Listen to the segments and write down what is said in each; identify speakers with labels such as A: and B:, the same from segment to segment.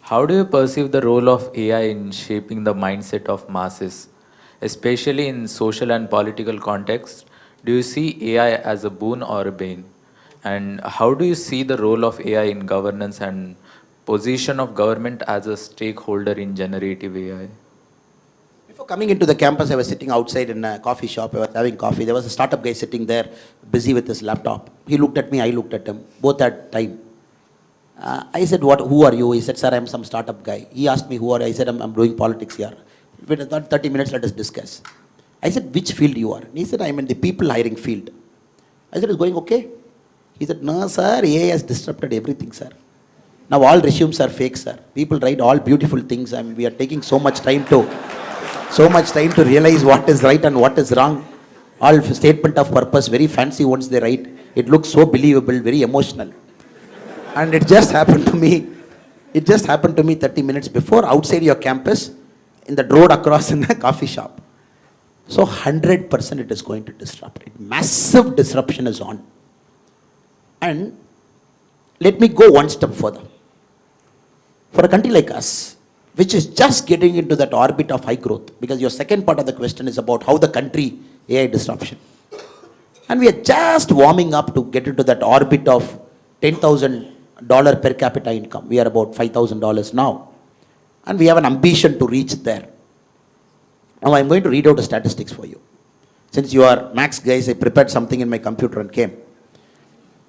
A: How do you perceive the role of AI in shaping the mindset of masses, especially in social and political contexts? Do you see AI as a boon or a bane? And how do you see the role of AI in governance and position of government as a stakeholder in generative AI?
B: Before coming into the campus, I was sitting outside in a coffee shop. I was having coffee. There was a startup guy sitting there, busy with his laptop. He looked at me, I looked at him. Both had time. I said, who are you? He said, sir, I'm some startup guy. He asked me, who are you? I said, I'm doing politics here. Within 30 minutes, let us discuss. I said, which field you are? And he said, I'm in the people hiring field. I said, it's going okay? He said, no, sir, AI has disrupted everything, sir. Now all resumes are fake, sir. People write all beautiful things. I mean, we are taking so much time to realize what is right and what is wrong. All statement of purpose, very fancy ones they write. It looks so believable, very emotional. And it just happened to me 30 minutes before, outside your campus, in the road across in the coffee shop. So 100% it is going to disrupt. Massive disruption is on. And let me go one step further. For a country like us, which is just getting into that orbit of high growth, because your second part of the question is about how the country AI disruption. And we are just warming up to get into that orbit of $10,000 per capita income. We are about $5,000 now. And we have an ambition to reach there. Now I'm going to read out the statistics for you. Since you are Max guys, I prepared something in my computer and came.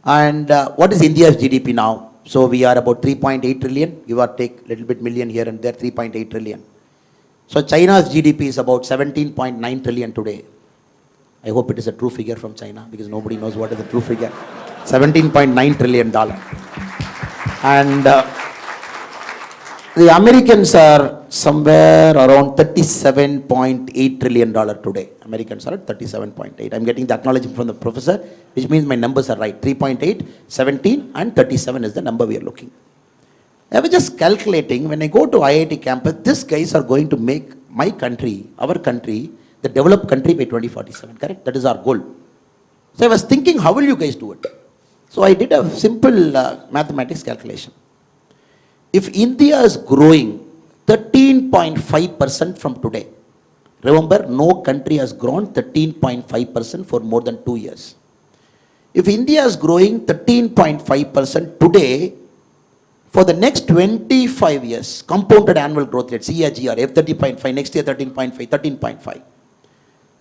B: And what is India's GDP now? So we are about 3.8 trillion, give or take a little bit million here and there, 3.8 trillion. So China's GDP is about 17.9 trillion today. I hope it is a true figure from China, because nobody knows what is the true figure. $17.9 trillion. And the Americans are somewhere around $37.8 trillion today. Americans are at 37.8. I'm getting the acknowledgement from the professor, which means my numbers are right. 3.8, 17 and 37 is the number we are looking. I was just calculating, when I go to IIT campus, these guys are going to make my country, our country, the developed country by 2047, correct? That is our goal. So I was thinking, how will you guys do it? So I did a simple mathematics calculation. If India is growing 13.5% from today, remember, no country has grown 13.5% for more than 2 years. If India is growing 13.5% today, for the next 25 years, compounded annual growth rate, CAGR, F30.5, next year 13.5.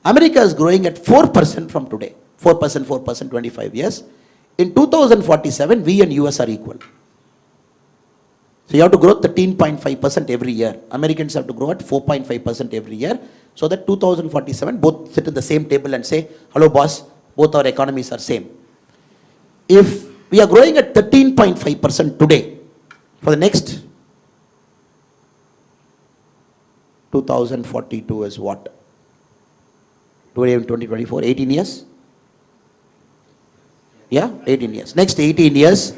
B: America is growing at 4% from today, 4%, 25 years. In 2047, we and US are equal. So you have to grow 13.5% every year. Americans have to grow at 4.5% every year. So that 2047, both sit at the same table and say, hello boss, both our economies are same. If we are growing at 13.5% today, for the next 2042 is what? Today in 2024, 18 years? Yeah, 18 years. Next 18 years,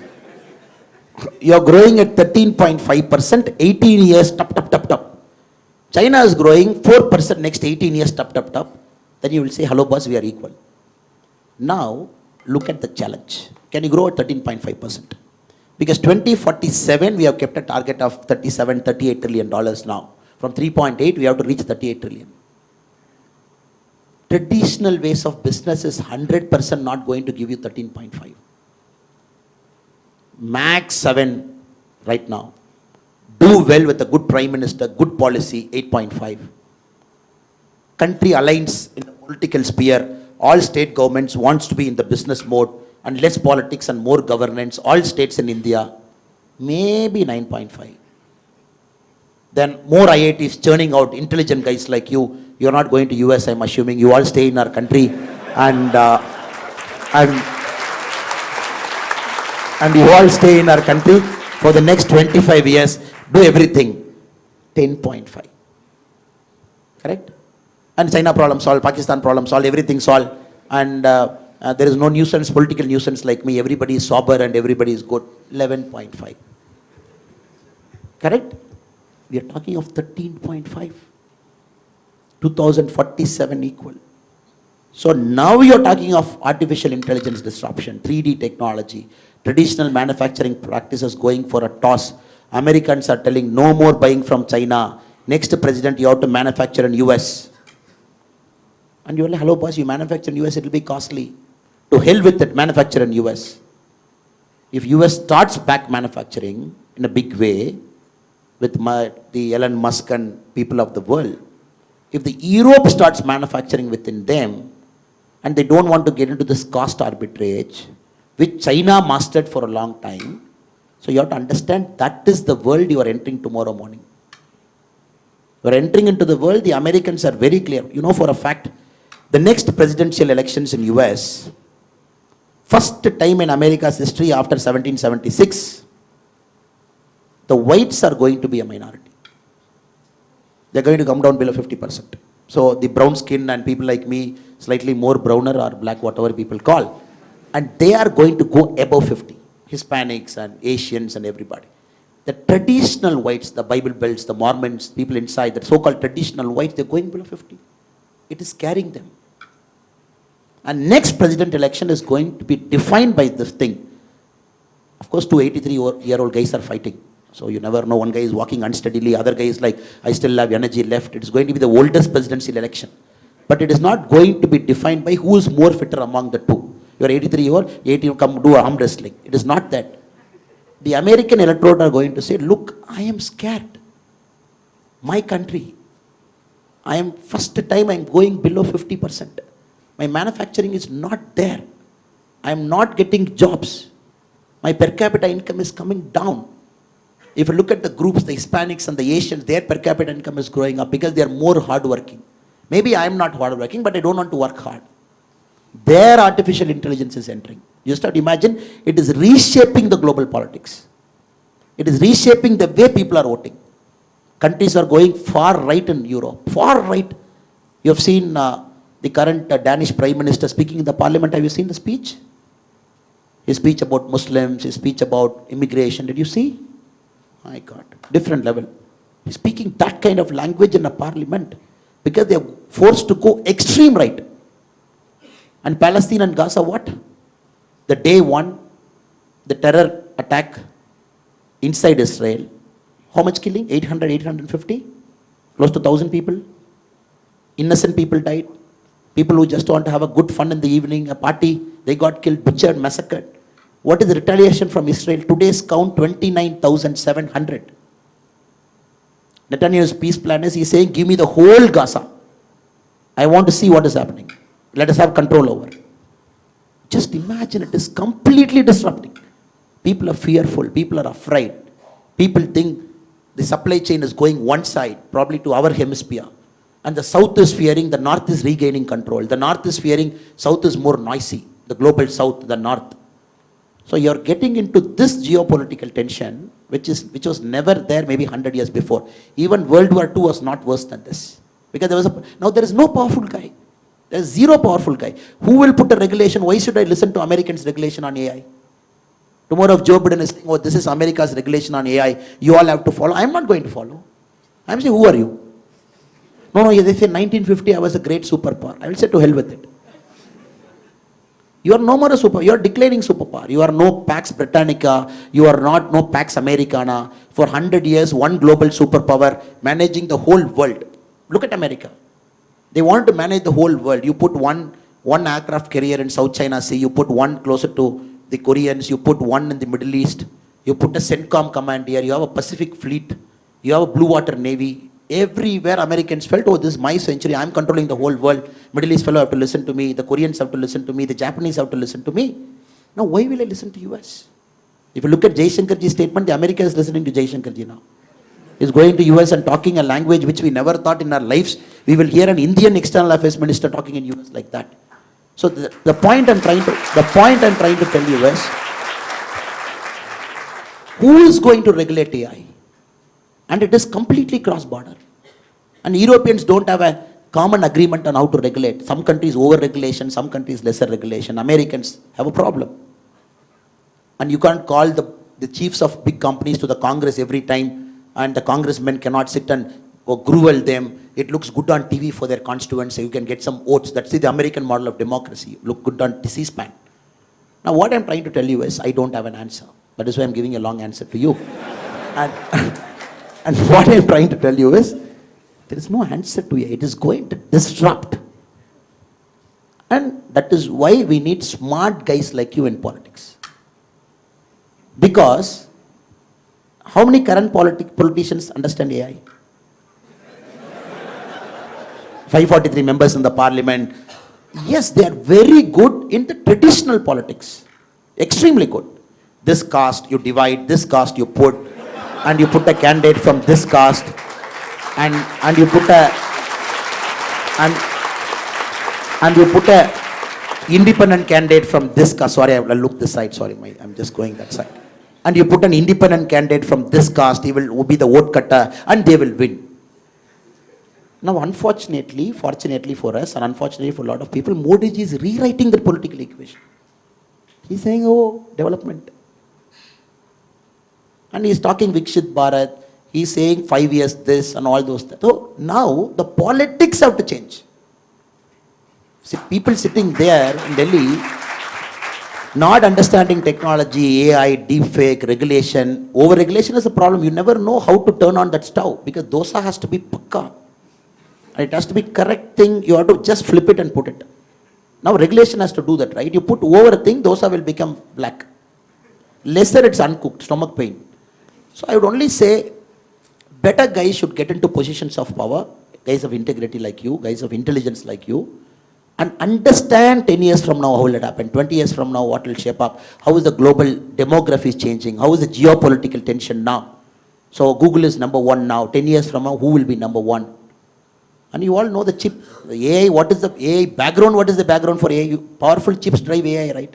B: you are growing at 13.5%, 18 years, top. China is growing 4% next 18 years, top. Then you will say, hello boss, we are equal. Now, look at the challenge. Can you grow at 13.5%? Because 2047, we have kept a target of $38 trillion now. From 3.8, we have to reach 38 trillion. Traditional ways of business is 100% not going to give you 13.5. Max 7 right now. Do well with a good prime minister, good policy, 8.5. Country aligns in the political sphere. All state governments wants to be in the business mode and less politics and more governance. All states in India, maybe 9.5. Then more IITs churning out intelligent guys like you. You're not going to US, I'm assuming. You all stay in our country and you all stay in our country for the next 25 years. Do everything. 10.5. Correct? And China problem solved, Pakistan problem solved, everything solved. And there is no nuisance, political nuisance like me. Everybody is sober and everybody is good. 11.5. Correct? We are talking of 13.5. 2047 equal. So now you're talking of artificial intelligence disruption, 3D technology, traditional manufacturing practices going for a toss. Americans are telling no more buying from China. Next president, you have to manufacture in US. And you're like, hello boss, you manufacture in US, it will be costly. To hell with it, manufacture in US. If US starts back manufacturing in a big way, with the Elon Musk and people of the world, if the Europe starts manufacturing within them, and they don't want to get into this cost arbitrage, which China mastered for a long time, so you have to understand that is the world you are entering tomorrow morning. You are entering into the world, the Americans are very clear. You know for a fact, the next presidential elections in US, first time in America's history after 1776, the whites are going to be a minority. They're going to come down below 50%. So the brown skin and people like me, slightly more browner or black, whatever people call, and they are going to go above 50. Hispanics and Asians and everybody. The traditional whites, the Bible Belts, the Mormons, people inside, the so-called traditional whites, they're going below 50. It is carrying them. And next president election is going to be defined by this thing. Of course, two 83-year-old guys are fighting. So you never know, one guy is walking unsteadily, other guy is like, I still have energy left. It is going to be the oldest presidential election. But it is not going to be defined by who is more fitter among the two. You are 83, you are 80, come do arm wrestling. It is not that. The American electorate are going to say, look, I am scared. My country, first time I am going below 50%. My manufacturing is not there. I am not getting jobs. My per capita income is coming down. If you look at the groups, the Hispanics and the Asians, their per capita income is growing up because they are more hardworking. Maybe I am not hardworking, but I don't want to work hard. Their artificial intelligence is entering. You start to imagine, it is reshaping the global politics. It is reshaping the way people are voting. Countries are going far right in Europe, far right. You have seen the current Danish Prime Minister speaking in the parliament. Have you seen the speech? His speech about Muslims, his speech about immigration. Did you see? My God, different level. He's speaking that kind of language in a parliament because they are forced to go extreme right. And Palestine and Gaza, what? The day one, the terror attack inside Israel. How much killing? 800, 850? Close to 1,000 people. Innocent people died. People who just want to have a good fun in the evening, a party, they got killed, butchered, massacred. What is the retaliation from Israel? Today's count, 29,700. Netanyahu's peace plan is, he's saying, give me the whole Gaza. I want to see what is happening. Let us have control over. Just imagine, it is completely disrupting. People are fearful. People are afraid. People think the supply chain is going one side, probably to our hemisphere. And the south is fearing, the north is regaining control. The north is fearing, south is more noisy. The global south, the north. So you're getting into this geopolitical tension, which was never there maybe 100 years before. Even World War II was not worse than this. Because now there is no powerful guy. There is zero powerful guy. Who will put a regulation? Why should I listen to Americans' regulation on AI? Tomorrow if Joe Biden is saying, oh, this is America's regulation on AI, you all have to follow. I'm not going to follow. I'm saying, who are you? No, they say 1950 I was a great superpower. I will say to hell with it. You are no more a superpower. You are declaring superpower. You are no Pax Britannica. You are not no Pax Americana. For 100 years, one global superpower managing the whole world. Look at America. They want to manage the whole world. You put one aircraft carrier in South China Sea. You put one closer to the Koreans. You put one in the Middle East. You put a CENTCOM command here. You have a Pacific fleet. You have a blue water navy. Everywhere Americans felt, oh, this is my century. I'm controlling the whole world. Middle East fellow have to listen to me. The Koreans have to listen to me. The Japanese have to listen to me. Now, why will I listen to US? If you look at Jaishankarji's statement, the America is listening to Jaishankarji now. He's going to US and talking a language which we never thought in our lives. We will hear an Indian external affairs minister talking in US like that. So the point I'm trying to tell you is, who is going to regulate AI? And it is completely cross-border. And Europeans don't have a common agreement on how to regulate. Some countries over-regulation, some countries lesser regulation. Americans have a problem. And you can't call the chiefs of big companies to the Congress every time, and the congressmen cannot sit and grovel them. It looks good on TV for their constituents, so you can get some votes. That's the American model of democracy. Look good on C-SPAN. Now what I'm trying to tell you is, I don't have an answer. That is why I'm giving a long answer to you. And, and what I'm trying to tell you is, there is no answer to it. It is going to disrupt. And that is why we need smart guys like you in politics. Because how many current politicians understand AI? 543 members in the parliament. Yes, they are very good in the traditional politics. Extremely good. This caste you divide, this caste you put, and you put a candidate from this caste, and you put a and you put a independent candidate from this caste. Sorry, I will look this side. Sorry, I'm just going that side. And you put an independent candidate from this caste, he will be the vote cutter, and they will win. Now, unfortunately, fortunately for us, and unfortunately for a lot of people, Modi ji is rewriting the political equation. He's saying, oh, development. And he's talking Vikshit Bharat. He's saying 5 years this and all those things. So now the politics have to change. See, people sitting there in Delhi, not understanding technology, AI, deepfake, regulation. Over-regulation is a problem. You never know how to turn on that stove because dosa has to be pakka. It has to be correct thing. You have to just flip it and put it. Now regulation has to do that, right? You put over a thing, dosa will become black. Lesser it's uncooked, stomach pain. So I would only say, better guys should get into positions of power, guys of integrity like you, guys of intelligence like you, and understand 10 years from now how will it happen, 20 years from now what will shape up, how is the global demography changing, how is the geopolitical tension now. So Google is number one now, 10 years from now who will be number one? And you all know the chip, the AI, what is the AI background, what is the background for AI? Powerful chips drive AI, right?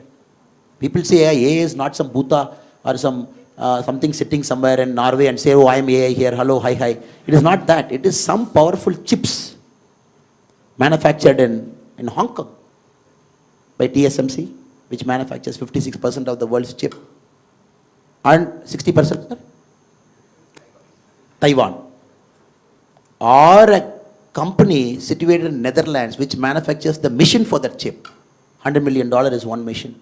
B: People say AI is not some Bhuta or some something sitting somewhere in Norway and say, oh, I am AI here, hello, hi, hi. It is not that. It is some powerful chips manufactured in Hong Kong by TSMC, which manufactures 56% of the world's chip. And 60%? Taiwan. Or a company situated in Netherlands which manufactures the machine for that chip. $100 million is one machine.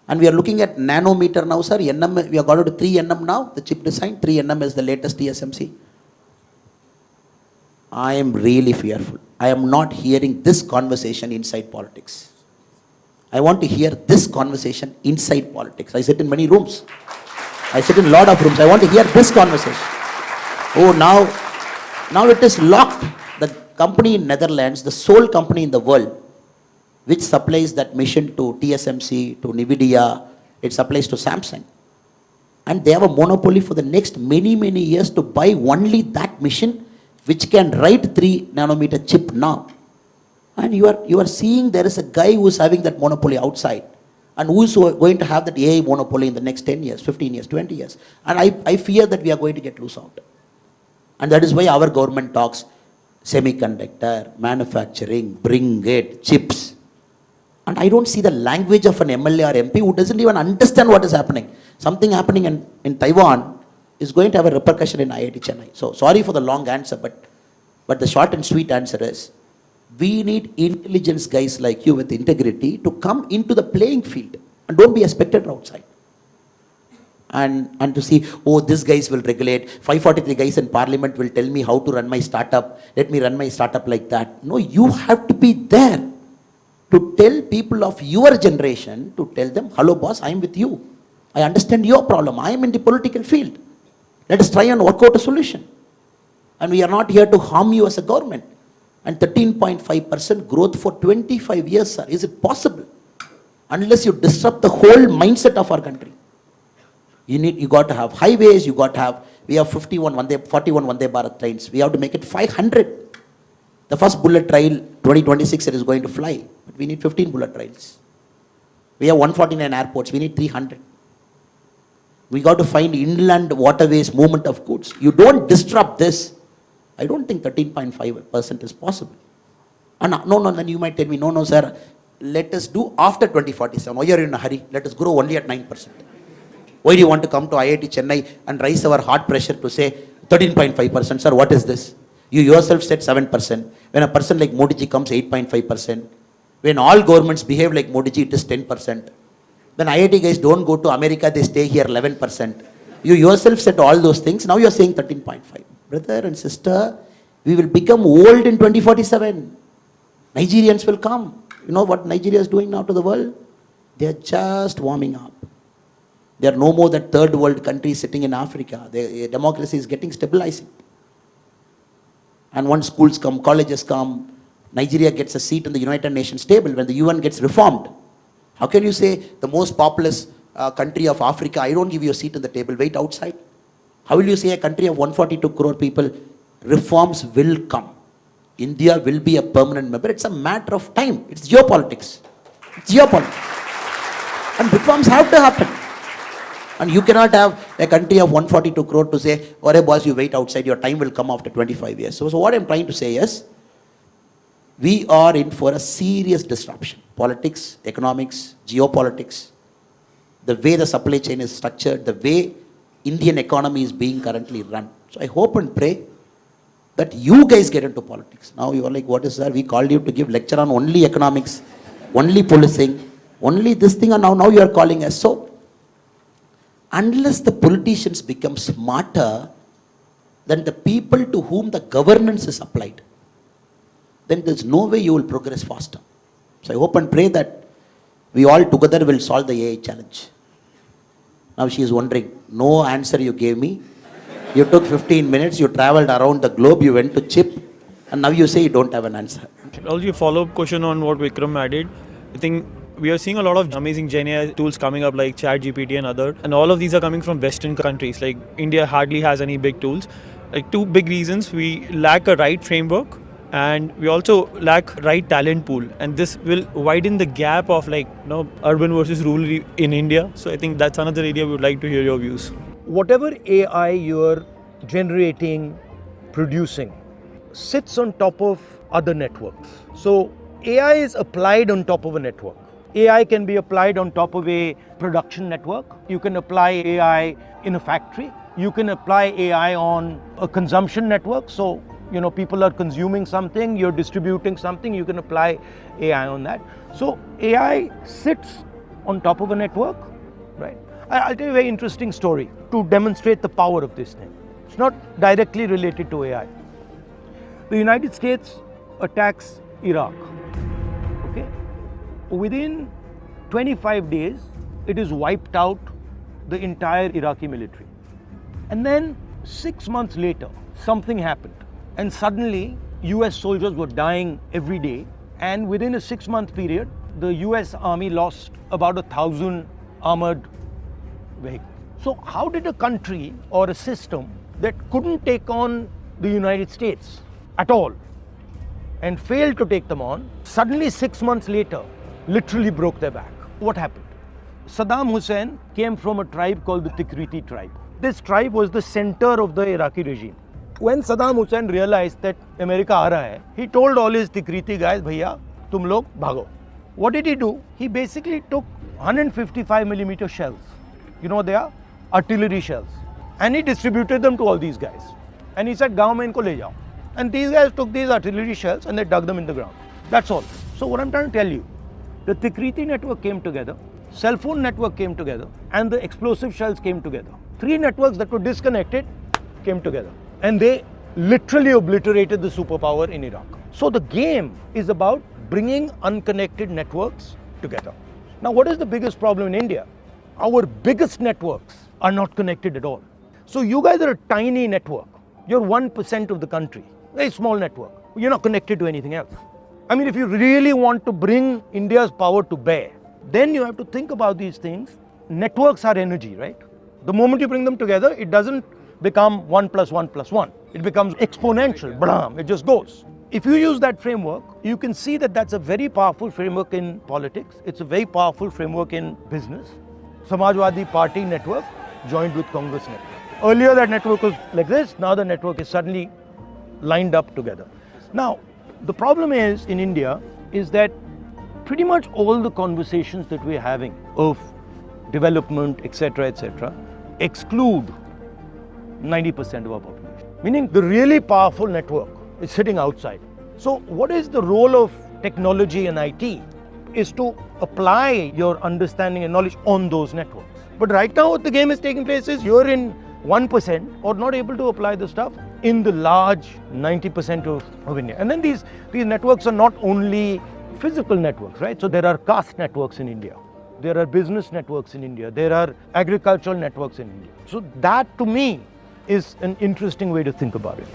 B: And we are looking at nanometer now, sir. NM, we have got to 3 nm now, the chip design. 3 nm is the latest TSMC. I am really fearful. I am not hearing this conversation inside politics. I want to hear this conversation inside politics. I sit in many rooms. I sit in a lot of rooms. I want to hear this conversation. Oh, now it is locked. The company in Netherlands, the sole company in the world which supplies that machine to TSMC, to NVIDIA, it supplies to Samsung. And they have a monopoly for the next many, many years to buy only that machine which can write 3 nanometer chip now. And you are seeing there is a guy who is having that monopoly outside and who is going to have that AI monopoly in the next 10 years, 15 years, 20 years. And I fear that we are going to get loose out. And that is why our government talks semiconductor, manufacturing, bring it, chips. And I don't see the language of an MLA or MP who doesn't even understand what is happening. Something happening in Taiwan is going to have a repercussion in IIT Chennai. So sorry for the long answer, but the short and sweet answer is, we need intelligence guys like you with integrity to come into the playing field and don't be a spectator outside. And to see, oh, these guys will regulate, 543 guys in parliament will tell me how to run my startup, let me run my startup like that. No, you have to be there to tell people of your generation, to tell them, hello boss, I am with you. I understand your problem. I am in the political field. Let us try and work out a solution. And we are not here to harm you as a government. And 13.5% growth for 25 years, sir. Is it possible? Unless you disrupt the whole mindset of our country. You got to have highways, you got to have, we have 41 Vande Bharat trains. We have to make it 500. The first bullet trail, 2026, it is going to fly. But we need 15 bullet trails. We have 149 airports, we need 300. We got to find inland waterways, movement of goods. You don't disrupt this. I don't think 13.5% is possible. And no, then you might tell me, no, sir, let us do after 2047. Why are you in a hurry? Let us grow only at 9%. Why do you want to come to IIT Chennai and raise our heart pressure to say 13.5%? Sir, what is this? You yourself said 7%. When a person like Modi ji comes, 8.5%. When all governments behave like Modi ji, it is 10%. When IIT guys don't go to America, they stay here 11%. You yourself said all those things. Now you are saying 13.5. Brother and sister, we will become old in 2047. Nigerians will come. You know what Nigeria is doing now to the world? They are just warming up. They are no more that third world country sitting in Africa. Their democracy is getting stabilizing. And once schools come, colleges come, Nigeria gets a seat in the United Nations table when the UN gets reformed. How can you say the most populous country of Africa, I don't give you a seat in the table, wait outside? How will you say a country of 142 crore people, reforms will come? India will be a permanent member. It's a matter of time. It's geopolitics. It's geopolitics. And reforms have to happen. And you cannot have a country of 142 crore to say, "Oh, boss, you wait outside, your time will come after 25 years. So what I'm trying to say is, we are in for a serious disruption. Politics, economics, geopolitics, the way the supply chain is structured, the way Indian economy is being currently run. So I hope and pray that you guys get into politics. Now you are like, what is that? We called you to give lecture on only economics, only policing, only this thing, and now you are calling us. So unless the politicians become smarter than the people to whom the governance is applied, then there's no way you will progress faster. So I hope and pray that we all together will solve the AI challenge. Now she is wondering, no answer you gave me. You took 15 minutes, you traveled around the globe, you went to CHIP, and now you say you don't have an answer.
C: Also, a follow-up question on what Vikram added. I think we are seeing a lot of amazing Gen AI tools coming up like ChatGPT and other, and all of these are coming from Western countries. Like India hardly has any big tools. Like two big reasons: we lack a right framework, and we also lack right talent pool. And this will widen the gap of urban versus rural in India. So I think that's another area we would like to hear your views.
D: Whatever AI you're generating, producing, sits on top of other networks. So AI is applied on top of a network. AI can be applied on top of a production network. You can apply AI in a factory. You can apply AI on a consumption network. So, people are consuming something, you're distributing something, you can apply AI on that. So AI sits on top of a network, right? I'll tell you a very interesting story to demonstrate the power of this thing. It's not directly related to AI. The United States attacks Iraq. Okay? Within 25 days, it has wiped out the entire Iraqi military. And then 6 months later, something happened. And suddenly, US soldiers were dying every day. And within a 6-month period, the US Army lost about 1,000 armored vehicles. So how did a country or a system that couldn't take on the United States at all and failed to take them on, suddenly 6 months later, literally broke their back? What happened? Saddam Hussein came from a tribe called the Tikriti tribe. This tribe was the center of the Iraqi regime. When Saddam Hussein realized that America aa raha hai, he told all his Tikriti guys, "Bhaiya, tum log bhago." What did he do? He basically took 155mm shells. You know what they are? Artillery shells. And he distributed them to all these guys. And he said, "Gaon mein inko le jao." And these guys took these artillery shells and they dug them in the ground. That's all. So what I'm trying to tell you, the Tikriti network came together, cell phone network came together, and the explosive shells came together. 3 networks that were disconnected came together. And they literally obliterated the superpower in Iraq. So the game is about bringing unconnected networks together. Now, what is the biggest problem in India? Our biggest networks are not connected at all. So you guys are a tiny network. You're 1% of the country, very small network. You're not connected to anything else. I mean, if you really want to bring India's power to bear, then you have to think about these things. Networks are energy, right? The moment you bring them together, it doesn't become 1 + 1 + 1. It becomes exponential. Blam, it just goes. If you use that framework, you can see that that's a very powerful framework in politics. It's a very powerful framework in business. Samajwadi Party network joined with Congress network. Earlier that network was like this, now the network is suddenly lined up together. Now, the problem is in India is that pretty much all the conversations that we're having of development, etc., exclude 90% of our population. Meaning the really powerful network is sitting outside. So what is the role of technology and IT? Is to apply your understanding and knowledge on those networks. But right now what the game is taking place is you're in 1% or not able to apply the stuff in the large 90% of India. And then these networks are not only physical networks, right? So there are caste networks in India. There are business networks in India. There are agricultural networks in India. So that to me is an interesting way to think about it.